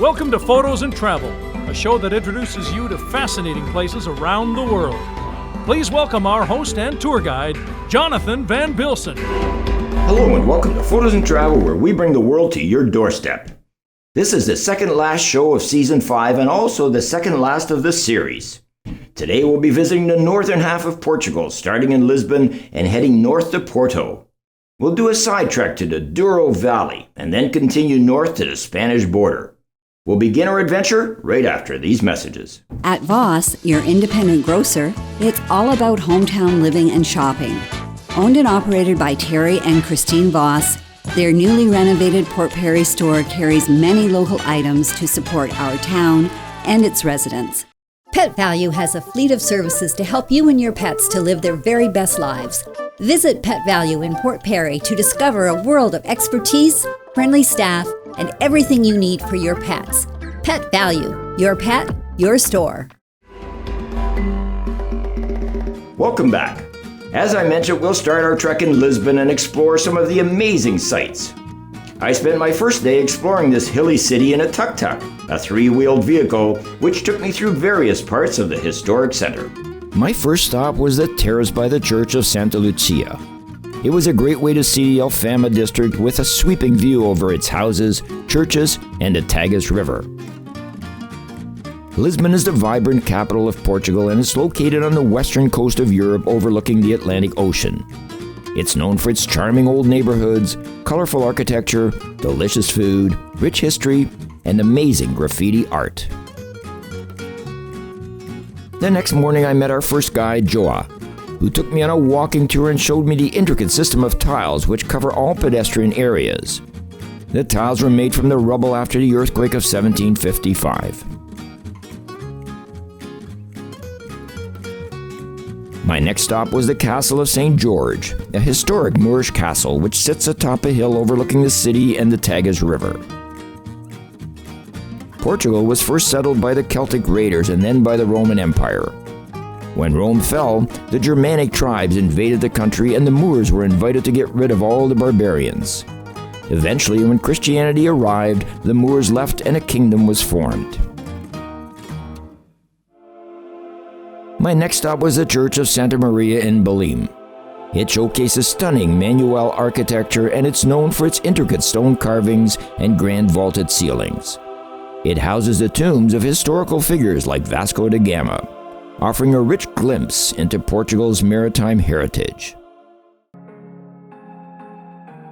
Welcome to Photos and Travel, a show that introduces you to fascinating places around the world. Please welcome our host and tour guide, Jonathan van Bilsen. Hello and welcome to Photos and Travel, where we bring the world to your doorstep. This is the second last show of Season 5 and also the second last of the series. Today we'll be visiting the northern half of Portugal, starting in Lisbon and heading north to Porto. We'll do a side trek to the Douro Valley and then continue north to the Spanish border. We'll begin our adventure right after these messages. At Voss, your independent grocer, it's all about hometown living and shopping. Owned and operated by Terry and Christine Voss, their newly renovated Port Perry store carries many local items to support our town and its residents. Pet Value has a fleet of services to help you and your pets to live their very best lives. Visit Pet Value in Port Perry to discover a world of expertise, friendly staff, and everything you need for your pets. Pet Value, your pet, your store. Welcome back. As I mentioned, we'll start our trek in Lisbon and explore some of the amazing sights. I spent my first day exploring this hilly city in a tuk-tuk, a three-wheeled vehicle which took me through various parts of the historic center. My first stop was the terrace by the Church of Santa Lucia. It was a great way to see the Alfama district with a sweeping view over its houses, churches, and the Tagus River. Lisbon is the vibrant capital of Portugal and is located on the western coast of Europe overlooking the Atlantic Ocean. It's known for its charming old neighborhoods, colorful architecture, delicious food, rich history, and amazing graffiti art. The next morning I met our first guide, Joa, who took me on a walking tour and showed me the intricate system of tiles which cover all pedestrian areas. The tiles were made from the rubble after the earthquake of 1755. My next stop was the Castle of St. George, a historic Moorish castle which sits atop a hill overlooking the city and the Tagus River. Portugal was first settled by the Celtic raiders and then by the Roman Empire. When Rome fell, the Germanic tribes invaded the country and the Moors were invited to get rid of all the barbarians. Eventually, when Christianity arrived, the Moors left and a kingdom was formed. My next stop was the Church of Santa Maria in Belém. It showcases stunning Manuel architecture and it's known for its intricate stone carvings and grand vaulted ceilings. It houses the tombs of historical figures like Vasco da Gama, offering a rich glimpse into Portugal's maritime heritage.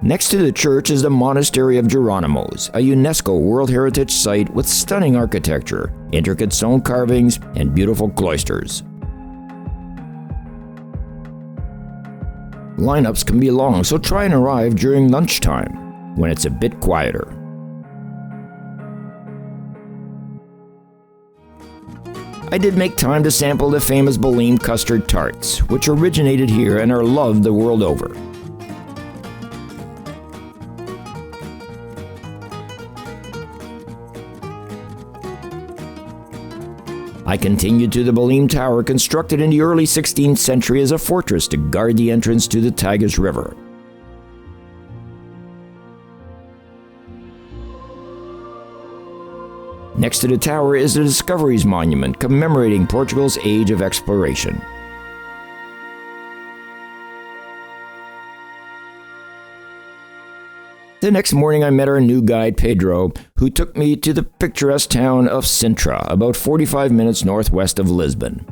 Next to the church is the Monastery of Geronimos, a UNESCO World Heritage Site with stunning architecture, intricate stone carvings, and beautiful cloisters. Lineups can be long, so try and arrive during lunchtime, when it's a bit quieter. I did make time to sample the famous Belém custard tarts, which originated here and are loved the world over. I continued to the Belém Tower, constructed in the early 16th century as a fortress to guard the entrance to the Tagus River. Next to the tower is the Discoveries Monument, commemorating Portugal's age of exploration. The next morning I met our new guide Pedro, who took me to the picturesque town of Sintra, about 45 minutes northwest of Lisbon.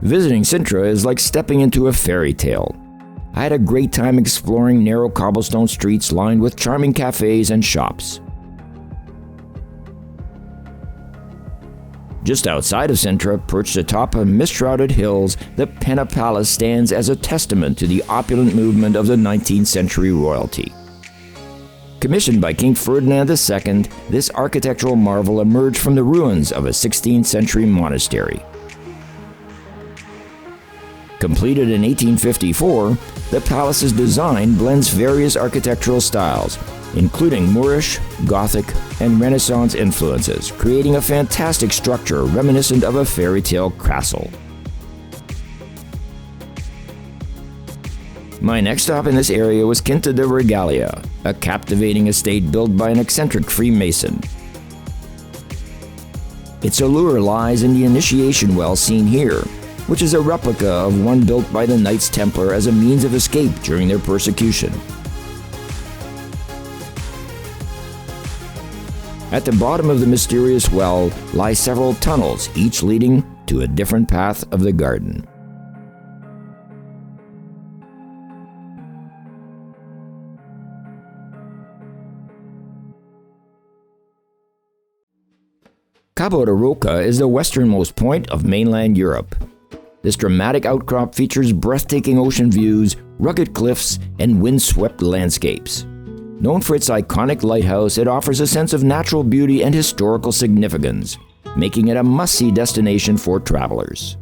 Visiting Sintra is like stepping into a fairy tale. I had a great time exploring narrow cobblestone streets lined with charming cafes and shops. Just outside of Sintra, perched atop a mist-shrouded hills, the Pena Palace stands as a testament to the opulent movement of the 19th century royalty. Commissioned by King Ferdinand II, this architectural marvel emerged from the ruins of a 16th century monastery. Completed in 1854, the palace's design blends various architectural styles, including Moorish, Gothic, and Renaissance influences, creating a fantastic structure reminiscent of a fairy tale castle. My next stop in this area was Quinta de Regalia, a captivating estate built by an eccentric Freemason. Its allure lies in the initiation well seen here, which is a replica of one built by the Knights Templar as a means of escape during their persecution. At the bottom of the mysterious well lie several tunnels, each leading to a different path of the garden. Cabo de Roca is the westernmost point of mainland Europe. This dramatic outcrop features breathtaking ocean views, rugged cliffs, and windswept landscapes. Known for its iconic lighthouse, it offers a sense of natural beauty and historical significance, making it a must-see destination for travelers.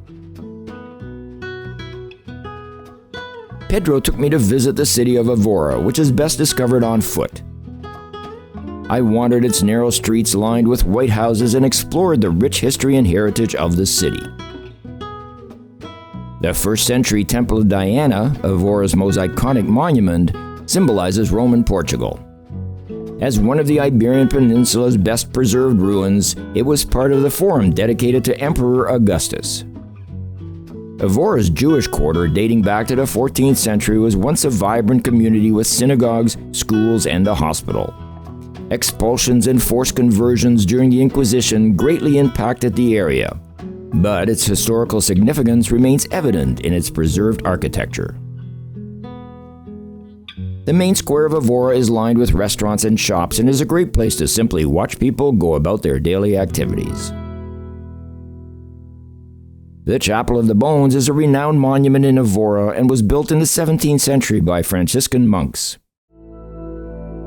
Pedro took me to visit the city of Evora, which is best discovered on foot. I wandered its narrow streets lined with white houses and explored the rich history and heritage of the city. The 1st century Temple of Diana, Evora's most iconic monument, symbolizes Roman Portugal. As one of the Iberian Peninsula's best preserved ruins, it was part of the forum dedicated to Emperor Augustus. Evora's Jewish quarter, dating back to the 14th century, was once a vibrant community with synagogues, schools, and a hospital. Expulsions and forced conversions during the Inquisition greatly impacted the area, but its historical significance remains evident in its preserved architecture. The main square of Evora is lined with restaurants and shops and is a great place to simply watch people go about their daily activities. The Chapel of the Bones is a renowned monument in Evora and was built in the 17th century by Franciscan monks.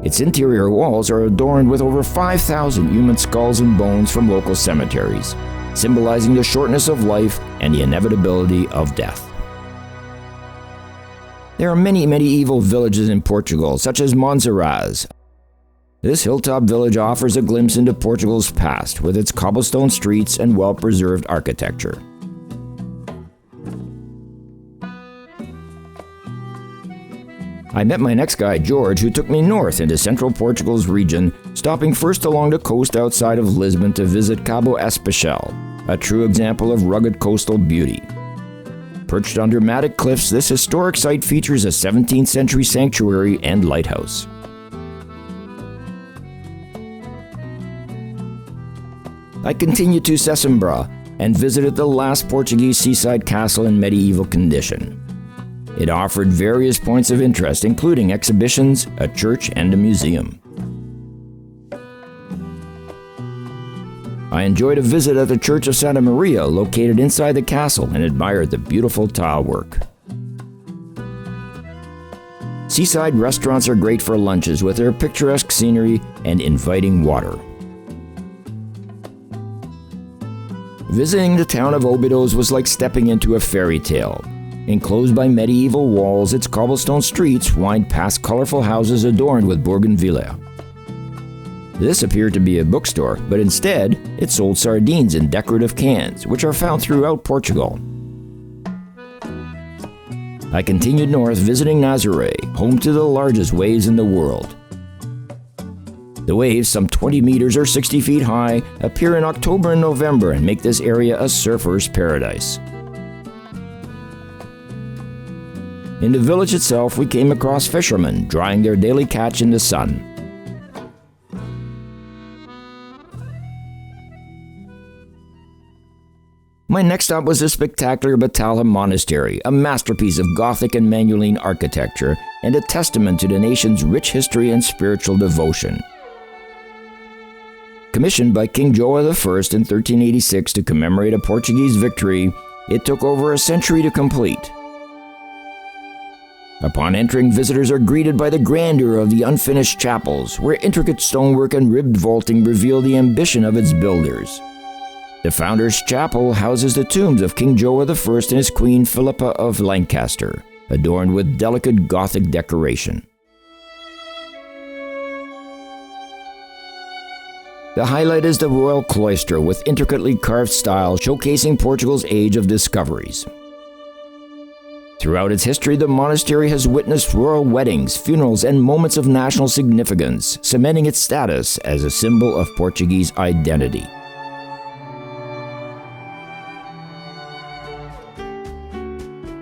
Its interior walls are adorned with over 5,000 human skulls and bones from local cemeteries, symbolizing the shortness of life and the inevitability of death. There are many medieval villages in Portugal, such as Monsaraz. This hilltop village offers a glimpse into Portugal's past with its cobblestone streets and well-preserved architecture. I met my next guide, George, who took me north into central Portugal's region, stopping first along the coast outside of Lisbon to visit Cabo Especial, a true example of rugged coastal beauty. Perched on dramatic cliffs, this historic site features a 17th century sanctuary and lighthouse. I continued to Sesimbra and visited the last Portuguese seaside castle in medieval condition. It offered various points of interest, including exhibitions, a church, and a museum. I enjoyed a visit at the Church of Santa Maria, located inside the castle, and admired the beautiful tile work. Seaside restaurants are great for lunches with their picturesque scenery and inviting water. Visiting the town of Óbidos was like stepping into a fairy tale. Enclosed by medieval walls, its cobblestone streets wind past colorful houses adorned with bougainvillea. This appeared to be a bookstore, but instead, it sold sardines in decorative cans, which are found throughout Portugal. I continued north, visiting Nazaré, home to the largest waves in the world. The waves, some 20 meters or 60 feet high, appear in October and November and make this area a surfer's paradise. In the village itself, we came across fishermen drying their daily catch in the sun. My next stop was the spectacular Batalha Monastery, a masterpiece of Gothic and Manueline architecture and a testament to the nation's rich history and spiritual devotion. Commissioned by King João I in 1386 to commemorate a Portuguese victory, it took over a century to complete. Upon entering, visitors are greeted by the grandeur of the unfinished chapels, where intricate stonework and ribbed vaulting reveal the ambition of its builders. The Founder's Chapel houses the tombs of King João I and his Queen Philippa of Lancaster, adorned with delicate Gothic decoration. The highlight is the royal cloister with intricately carved style showcasing Portugal's age of discoveries. Throughout its history, the monastery has witnessed royal weddings, funerals, and moments of national significance, cementing its status as a symbol of Portuguese identity.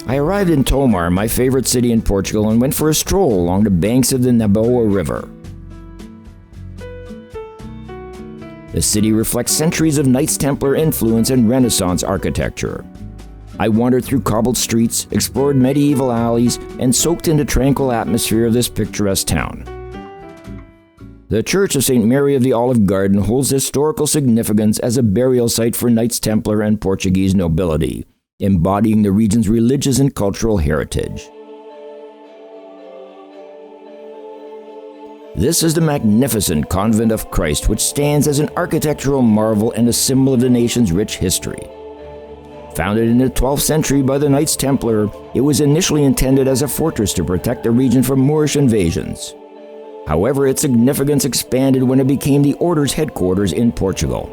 I arrived in Tomar, my favorite city in Portugal, and went for a stroll along the banks of the Naboa River. The city reflects centuries of Knights Templar influence and Renaissance architecture. I wandered through cobbled streets, explored medieval alleys, and soaked in the tranquil atmosphere of this picturesque town. The Church of St. Mary of the Olive Garden holds historical significance as a burial site for Knights Templar and Portuguese nobility, embodying the region's religious and cultural heritage. This is the magnificent Convent of Christ, which stands as an architectural marvel and a symbol of the nation's rich history. Founded in the 12th century by the Knights Templar, it was initially intended as a fortress to protect the region from Moorish invasions. However, its significance expanded when it became the Order's headquarters in Portugal.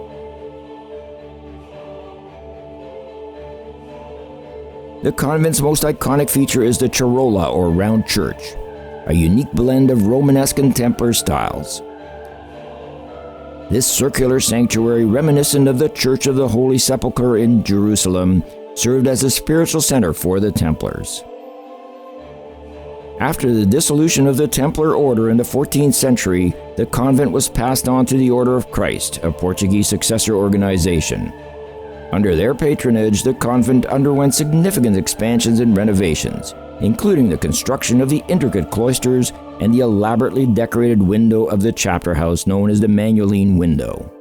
The convent's most iconic feature is the charola, or round church, a unique blend of Romanesque and Templar styles. This circular sanctuary, reminiscent of the Church of the Holy Sepulchre in Jerusalem, served as a spiritual center for the Templars. After the dissolution of the Templar order in the 14th century, the convent was passed on to the Order of Christ, a Portuguese successor organization. Under their patronage, the convent underwent significant expansions and renovations, including the construction of the intricate cloisters and the elaborately decorated window of the chapter house known as the Manueline window.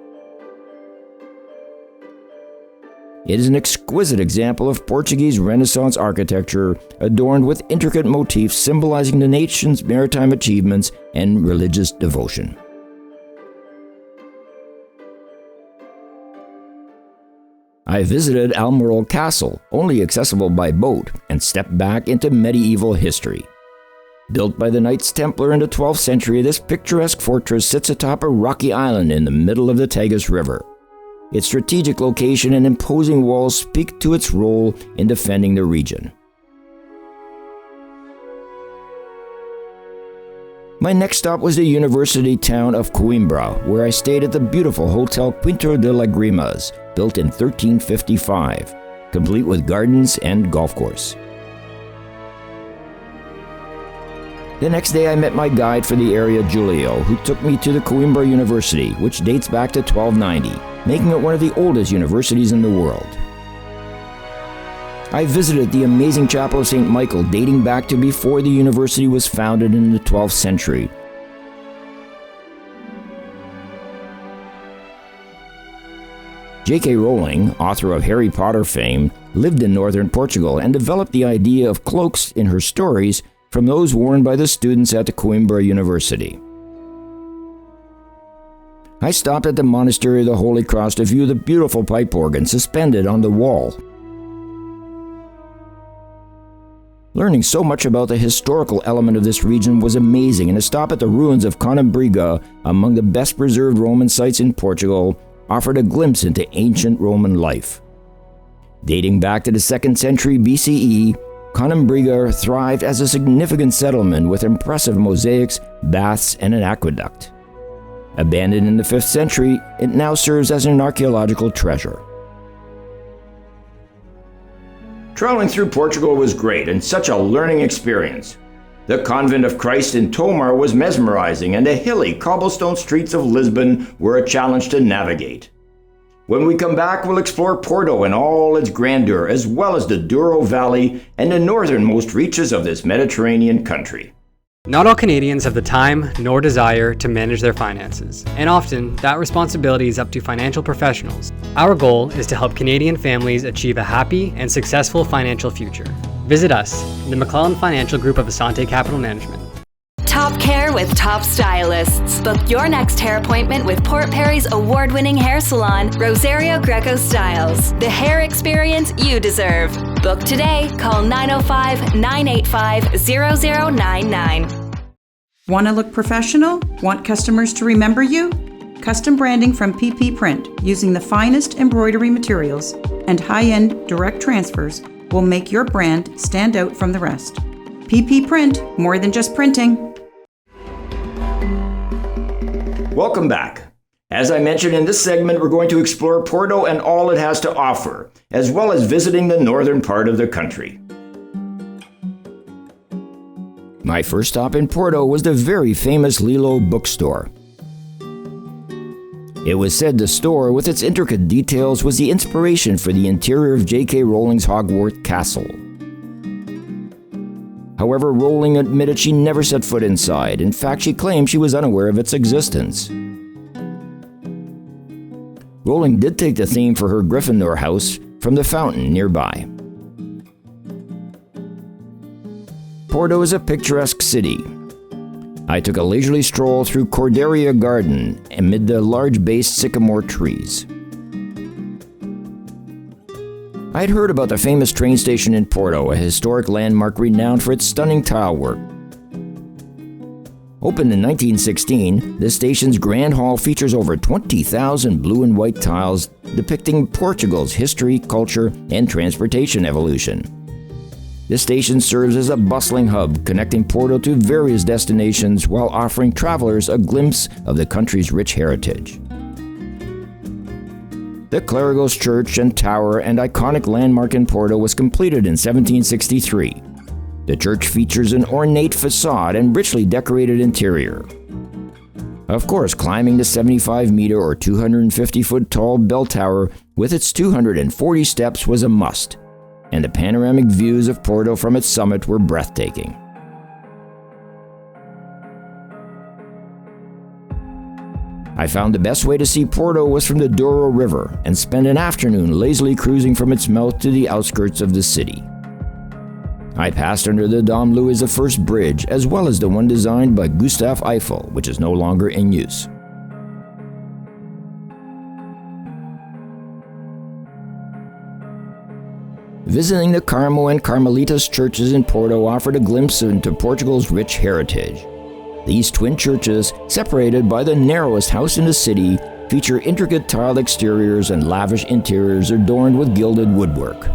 It is an exquisite example of Portuguese Renaissance architecture, adorned with intricate motifs symbolizing the nation's maritime achievements and religious devotion. I visited Almirall Castle, only accessible by boat, and stepped back into medieval history. Built by the Knights Templar in the 12th century, this picturesque fortress sits atop a rocky island in the middle of the Tagus River. Its strategic location and imposing walls speak to its role in defending the region. My next stop was the university town of Coimbra, where I stayed at the beautiful Hotel Quinto de Lagrimas, built in 1355, complete with gardens and golf course. The next day I met my guide for the area, Julio, who took me to the Coimbra University, which dates back to 1290, making it one of the oldest universities in the world. I visited the amazing Chapel of St. Michael, dating back to before the university was founded in the 12th century. J.K. Rowling, author of Harry Potter fame, lived in northern Portugal and developed the idea of cloaks in her stories from those worn by the students at the Coimbra University. I stopped at the Monastery of the Holy Cross to view the beautiful pipe organ suspended on the wall. Learning so much about the historical element of this region was amazing, and a stop at the ruins of Coimbra, among the best preserved Roman sites in Portugal, offered a glimpse into ancient Roman life. Dating back to the 2nd century BCE, Coimbra thrived as a significant settlement with impressive mosaics, baths, and an aqueduct. Abandoned in the 5th century, it now serves as an archaeological treasure. Traveling through Portugal was great and such a learning experience. The Convent of Christ in Tomar was mesmerizing, and the hilly cobblestone streets of Lisbon were a challenge to navigate. When we come back, we'll explore Porto in all its grandeur, as well as the Douro Valley and the northernmost reaches of this Mediterranean country. Not all Canadians have the time nor desire to manage their finances, and often that responsibility is up to financial professionals. Our goal is to help Canadian families achieve a happy and successful financial future. Visit us, the McClellan Financial Group of Asante Capital Management. Top care with top stylists. Book your next hair appointment with Port Perry's award-winning hair salon, Rosario Greco Styles. The hair experience you deserve. Book today. Call 905-985-0099. Want to look professional? Want customers to remember you? Custom branding from PP Print, using the finest embroidery materials and high-end direct transfers, will make your brand stand out from the rest. PP Print, more than just printing. Welcome back. As I mentioned in this segment, we're going to explore Porto and all it has to offer, as well as visiting the northern part of the country. My first stop in Porto was the very famous Lilo bookstore. It was said the store, with its intricate details, was the inspiration for the interior of J.K. Rowling's Hogwarts castle. However, Rowling admitted she never set foot inside. In fact, she claimed she was unaware of its existence. Rowling did take the theme for her Gryffindor house from the fountain nearby. Porto is a picturesque city. I took a leisurely stroll through Corderia Garden amid the large-based sycamore trees. I'd heard about the famous train station in Porto, a historic landmark renowned for its stunning tile work. Opened in 1916, the station's Grand Hall features over 20,000 blue and white tiles depicting Portugal's history, culture, and transportation evolution. The station serves as a bustling hub connecting Porto to various destinations while offering travelers a glimpse of the country's rich heritage. The Clérigos Church and Tower, an iconic landmark in Porto, was completed in 1763. The church features an ornate facade and richly decorated interior. Of course, climbing the 75-meter or 250-foot tall bell tower with its 240 steps was a must, and the panoramic views of Porto from its summit were breathtaking. I found the best way to see Porto was from the Douro River and spent an afternoon lazily cruising from its mouth to the outskirts of the city. I passed under the Dom Louis I Bridge, as well as the one designed by Gustave Eiffel, which is no longer in use. Visiting the Carmo and Carmelitas churches in Porto offered a glimpse into Portugal's rich heritage. These twin churches, separated by the narrowest house in the city, feature intricate tiled exteriors and lavish interiors adorned with gilded woodwork.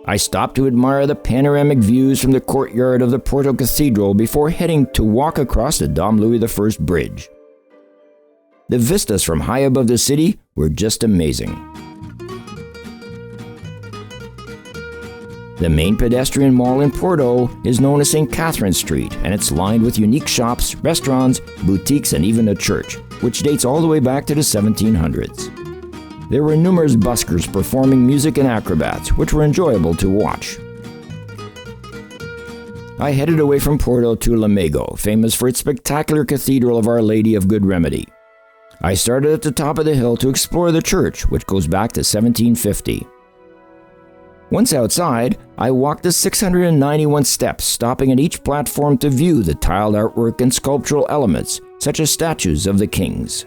I stopped to admire the panoramic views from the courtyard of the Porto Cathedral before heading to walk across the Dom Louis I Bridge. The vistas from high above the city were just amazing. The main pedestrian mall in Porto is known as St. Catherine Street, and it's lined with unique shops, restaurants, boutiques, and even a church, which dates all the way back to the 1700s. There were numerous buskers performing music and acrobats, which were enjoyable to watch. I headed away from Porto to Lamego, famous for its spectacular Cathedral of Our Lady of Good Remedy. I started at the top of the hill to explore the church, which goes back to 1750. Once outside, I walked the 691 steps, stopping at each platform to view the tiled artwork and sculptural elements, such as statues of the kings.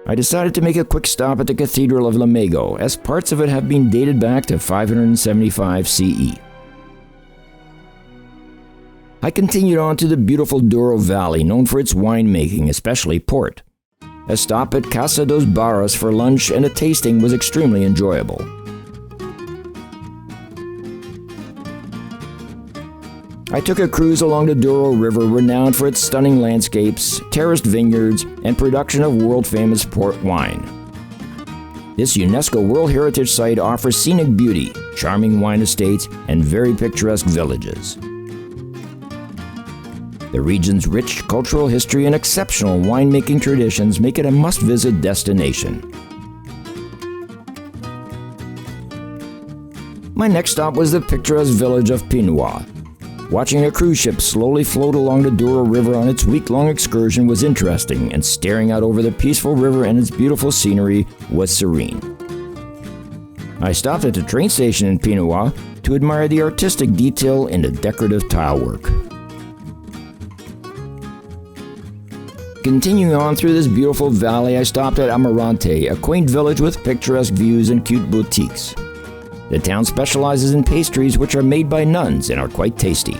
I decided to make a quick stop at the Cathedral of Lamego, as parts of it have been dated back to 575 CE. I continued on to the beautiful Douro Valley, known for its winemaking, especially port. A stop at Casa dos Barras for lunch and a tasting was extremely enjoyable. I took a cruise along the Douro River, renowned for its stunning landscapes, terraced vineyards, and production of world-famous port wine. This UNESCO World Heritage Site offers scenic beauty, charming wine estates, and very picturesque villages. The region's rich cultural history and exceptional winemaking traditions make it a must-visit destination. My next stop was the picturesque village of Pinois. Watching a cruise ship slowly float along the Douro River on its week-long excursion was interesting, and staring out over the peaceful river and its beautiful scenery was serene. I stopped at the train station in Pinois to admire the artistic detail in the decorative tile work. Continuing on through this beautiful valley, I stopped at Amarante, a quaint village with picturesque views and cute boutiques. The town specializes in pastries which are made by nuns and are quite tasty.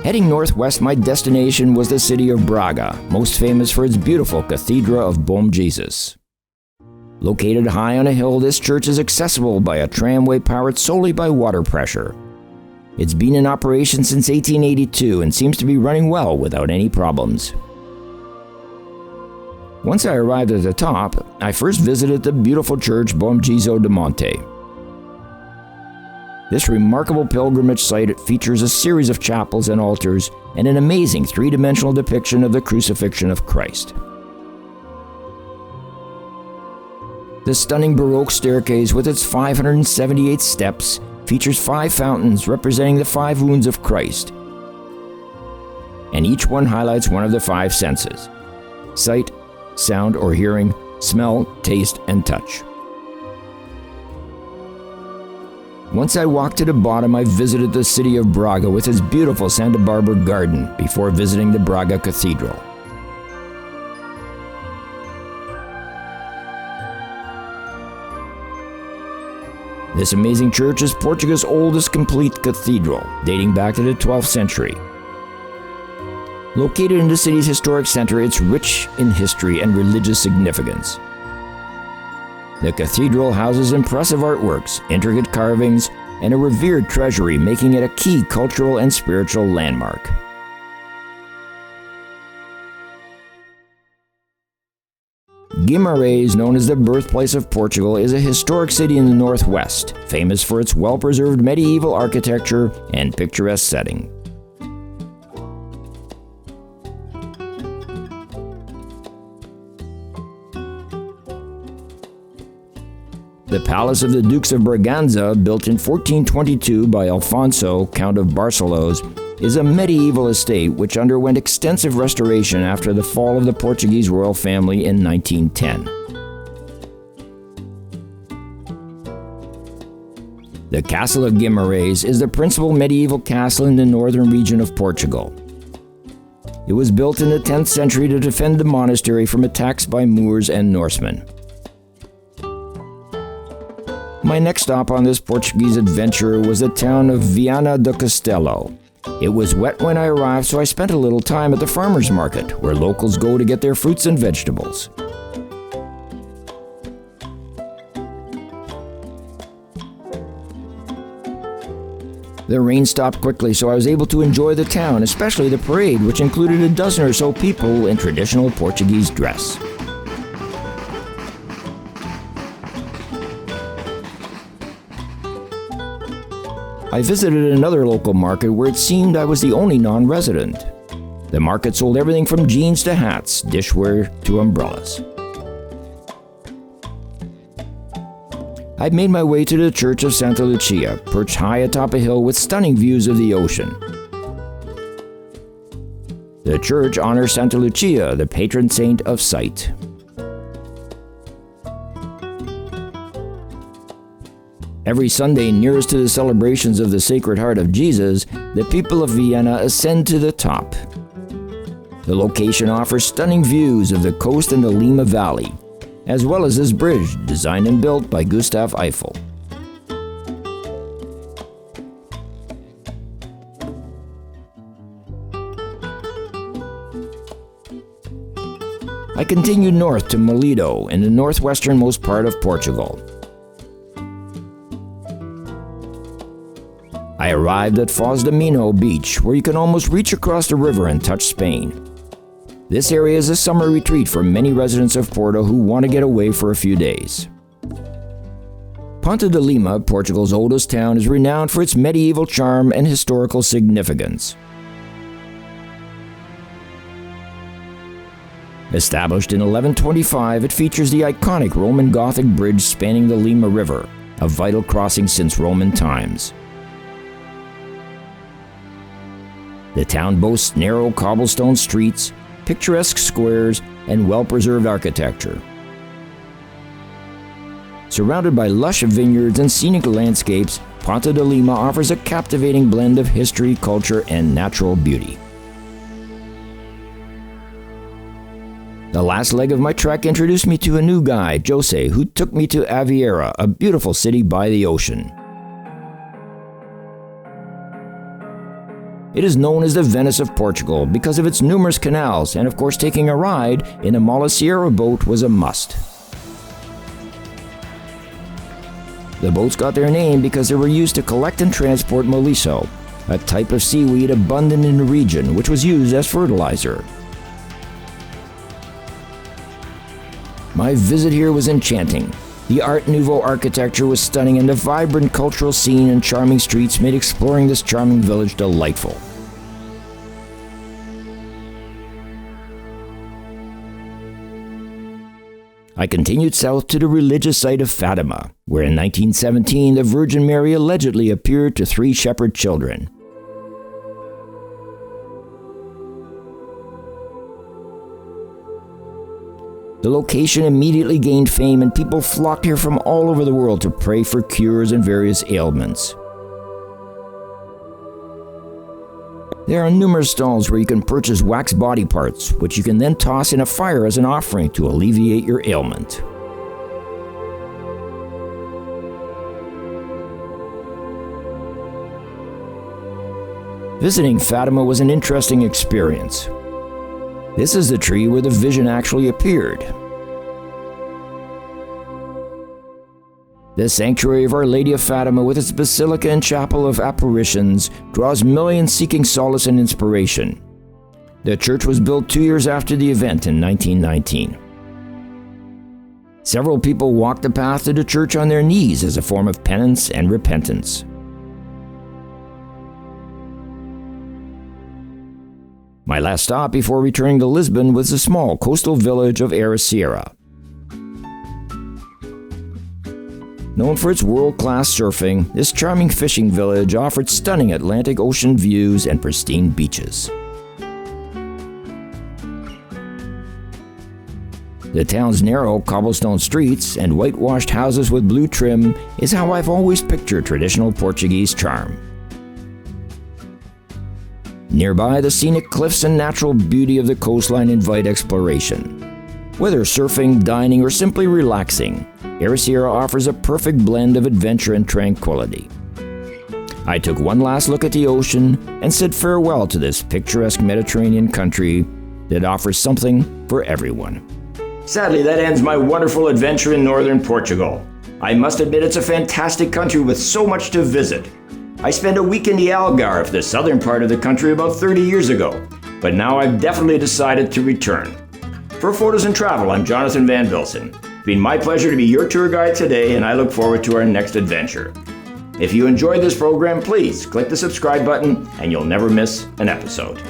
Heading northwest, my destination was the city of Braga, most famous for its beautiful Cathedral of Bom Jesus. Located high on a hill, this church is accessible by a tramway powered solely by water pressure. It's been in operation since 1882 and seems to be running well without any problems. Once I arrived at the top, I first visited the beautiful church Bom Jesus de Monte. This remarkable pilgrimage site features a series of chapels and altars and an amazing three-dimensional depiction of the crucifixion of Christ. The stunning Baroque staircase with its 578 steps features 5 fountains representing the 5 wounds of Christ, and each one highlights one of the 5 senses: sight, sound or hearing, smell, taste, and touch. Once I walked to the bottom, I visited the city of Braga with its beautiful Santa Barbara garden before visiting the Braga Cathedral. This amazing church is Portugal's oldest complete cathedral, dating back to the 12th century. Located in the city's historic center, it's rich in history and religious significance. The cathedral houses impressive artworks, intricate carvings, and a revered treasury, making it a key cultural and spiritual landmark. Guimarães, known as the birthplace of Portugal, is a historic city in the northwest, famous for its well-preserved medieval architecture and picturesque setting. The Palace of the Dukes of Braganza, built in 1422 by Alfonso, Count of Barcelos, is a medieval estate which underwent extensive restoration after the fall of the Portuguese royal family in 1910. The Castle of Guimarães is the principal medieval castle in the northern region of Portugal. It was built in the 10th century to defend the monastery from attacks by Moors and Norsemen. My next stop on this Portuguese adventure was the town of Viana do Castelo. It was wet when I arrived, so I spent a little time at the farmers market, where locals go to get their fruits and vegetables. The rain stopped quickly, so I was able to enjoy the town, especially the parade, which included a dozen or so people in traditional Portuguese dress. I visited another local market where it seemed I was the only non-resident. The market sold everything from jeans to hats, dishware to umbrellas. I made my way to the Church of Santa Lucia, perched high atop a hill with stunning views of the ocean. The church honors Santa Lucia, the patron saint of sight. Every Sunday, nearest to the celebrations of the Sacred Heart of Jesus, the people of Viana ascend to the top. The location offers stunning views of the coast and the Lima Valley, as well as this bridge, designed and built by Gustav Eiffel. I continued north to Molido, in the northwesternmost part of Portugal. I arrived at Foz de Minho Beach, where you can almost reach across the river and touch Spain. This area is a summer retreat for many residents of Porto who want to get away for a few days. Ponta de Lima, Portugal's oldest town, is renowned for its medieval charm and historical significance. Established in 1125, it features the iconic Roman Gothic bridge spanning the Lima River, a vital crossing since Roman times. The town boasts narrow cobblestone streets, picturesque squares, and well-preserved architecture. Surrounded by lush vineyards and scenic landscapes, Ponta de Lima offers a captivating blend of history, culture, and natural beauty. The last leg of my trek introduced me to a new guide, Jose, who took me to Evora, a beautiful city by the ocean. It is known as the Venice of Portugal because of its numerous canals, and of course taking a ride in a monastery boat was a must. The boats got their name because they were used to collect and transport molisso, a type of seaweed abundant in the region which was used as fertilizer. My visit here was enchanting. The Art Nouveau architecture was stunning, and the vibrant cultural scene and charming streets made exploring this charming village delightful. I continued south to the religious site of Fatima, where in 1917 the Virgin Mary allegedly appeared to 3 shepherd children. The location immediately gained fame, and people flocked here from all over the world to pray for cures and various ailments. There are numerous stalls where you can purchase wax body parts, which you can then toss in a fire as an offering to alleviate your ailment. Visiting Fatima was an interesting experience. This is the tree where the vision actually appeared. The sanctuary of Our Lady of Fatima, with its basilica and chapel of apparitions, draws millions seeking solace and inspiration. The church was built 2 years after the event in 1919. Several people walked the path to the church on their knees as a form of penance and repentance. My last stop before returning to Lisbon was the small coastal village of Evora. Known for its world-class surfing, this charming fishing village offered stunning Atlantic Ocean views and pristine beaches. The town's narrow cobblestone streets and whitewashed houses with blue trim is how I've always pictured traditional Portuguese charm. Nearby, the scenic cliffs and natural beauty of the coastline invite exploration. Whether surfing, dining, or simply relaxing, Evora offers a perfect blend of adventure and tranquility. I took one last look at the ocean and said farewell to this picturesque Mediterranean country that offers something for everyone. Sadly, that ends my wonderful adventure in northern Portugal. I must admit it's a fantastic country with so much to visit. I spent a week in the Algarve, the southern part of the country, about 30 years ago, but now I've definitely decided to return. For Photos and Travel, I'm Jonathan van Bilsen. It's been my pleasure to be your tour guide today, and I look forward to our next adventure. If you enjoyed this program, please click the subscribe button and you'll never miss an episode.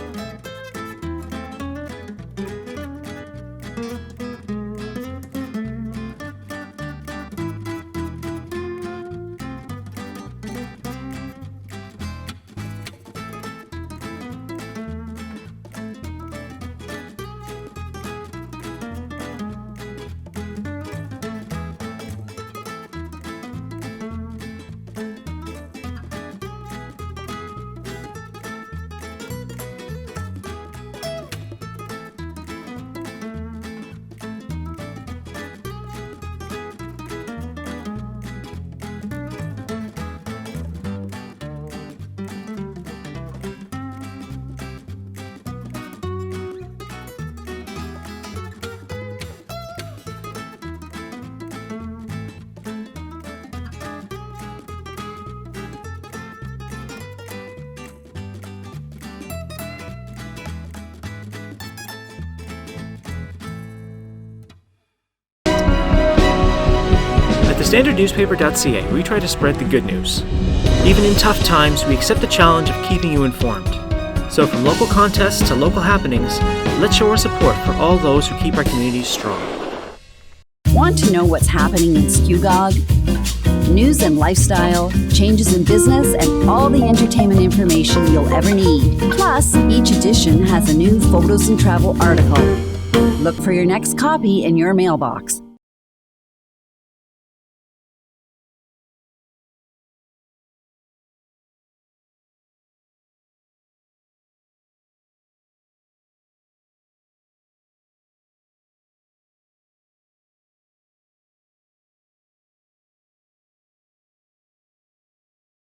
StandardNewspaper.ca, we try to spread the good news. Even in tough times, we accept the challenge of keeping you informed. So from local contests to local happenings, let's show our support for all those who keep our communities strong. Want to know what's happening in Skugog? News and lifestyle, changes in business, and all the entertainment information you'll ever need. Plus, each edition has a new Photos and Travel article. Look for your next copy in your mailbox.